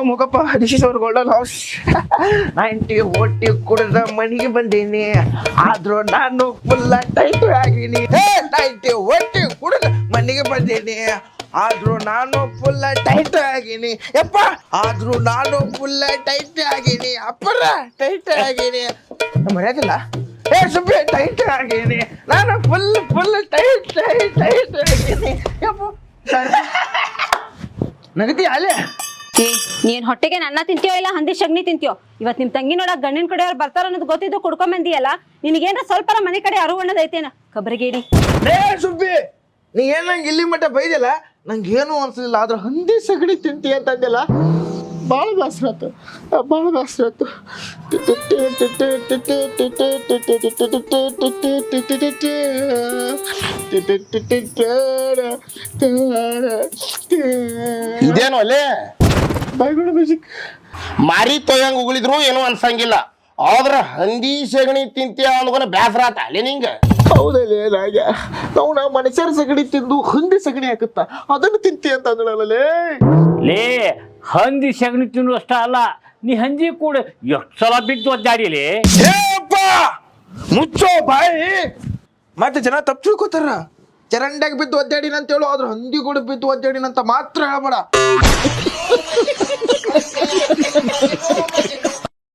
ಮುಖಪ್ಪ this is our golden house 90 OT ಕುಡಿದ ಮನೆಗೆ ಬಂದೀನಿ ಆದ್ರೂ ನಾನು ಫುಲ್ ಟೈಟ್ ಆಗೀನಿ 90 ಓಟಿ ಕುಡಿದ ಮನೆಗೆ ಬಂದೀನಿ ಆದ್ರೂ ನಾನು ಫುಲ್ ಟೈಟ್ ಆಗೀನಿ ಯಪ್ಪ ಆದ್ರೂ ನಾನು ಫುಲ್ ಟೈಟ್ ಆಗೀನಿ ಅಪ್ಪರ ಟೈಟ್ ಆಗೀನಿ ಮರ್ಯಾದಿಲ್ಲ ಸುಬ್ಬಿ ಟೈಟ್ ಆಗೀನಿ ನಾನು ಫುಲ್ ಟೈಟ್ ಆಗೀನಿ ಯಪ್ಪ ನಗತಿ ಅಲ್ಲೇ ನೀನ್ ಹೊಟ್ಟೆಗೆ ನನ್ನ ತಿಂತೀಯೋ ಇಲ್ಲ ಹಂದಿ ಶಗ್ನಿ ತಿಂತೀಯೋ ಇವತ್ ನಿಮ್ ತಂಗಿ ನೋಡಕ್ ಗಂಡಿನ ಕಡೆಯವ್ರು ಬರ್ತಾರ ಅನ್ನೋದು ಗೊತ್ತಿದ್ದು ಕುಡ್ಕೊಂಡ್ ಬಂದಿಯಲ್ಲ ನಿನಗೇನ ಸ್ವಲ್ಪ ಮನೆ ಕಡೆ ಅರುವಣ್ಣದೈತೇನ ಕಬರಿಗೇಡಿ ಸುಬ್ಬಿ ನೀ ಏನ್ ನಂಗೆ ಇಲ್ಲಿ ಮಟ್ಟ ಬೈದಿಲ್ಲ ನಂಗೆ ಏನು ಅನ್ಸಲಿಲ್ಲ ಆದ್ರೆ ಹಂದಿ ಸಗಣಿ ತಿಂತಿ ಅಂತ ಅಂದಿಲ್ಲ ಭಾಳ ಬೇಸರ ಆಯ್ತು ಇದೇನು ಅಲ್ಲೇ ಬಾಯ್ಗಳು ಮ್ಯೂಸಿಕ್ ಮಾರಿ ತೊಯ್ಯಂಗ್ ಉಗುಳಿದ್ರು ಏನು ಅನ್ಸಂಗಿಲ್ಲ ಆದ್ರ ಹಂದಿ ಸಗಣಿ ತಿಂತೀಯ ಅಂದ್ಕೊಂಡ ಬ್ಯಾಸರ ಆತ ಅಲ್ಲೇ ನಿಂಗ ಹೌದಲ್ಲೇ ನಾಗ ನಾವು ಮನುಷ್ಯರ ಸಗಣಿ ತಿಂದು ಹಂದಿ ಸಗಣಿ ಹಾಕುತ್ತ ಅದನ್ನು ತಿಂತಿ ಅಂತ ಅಂದಳಲ್ಲೇ ಲೇ ಹಂದಿ ಸಗಣಿ ತಿನ್ನು ಅಷ್ಟ ಅಲ್ಲ ನೀ ಹಂದಿ ಕೂಡ ಎಷ್ಟು ಸಲ ಬಿದ್ದು ಒದ್ದಾಡಿಲಿ ಮುಚ್ಚೋ ಬಾಯಿ ಮತ್ತೆ ಜನ ತಪ್ಪು ತಿಳ್ಕೊತಾರ ಚರಂಡ್ಯಾಗ ಬಿದ್ದು ಒದ್ದಾಡಿನ ಅಂತ ಹೇಳು ಆದ್ರೆ ಹಂದಿ ಕೂಡ ಬಿದ್ದು ಒದ್ದಾಡಿನಂತ ಮಾತ್ರ ಹೇಳ್ಬೇಡ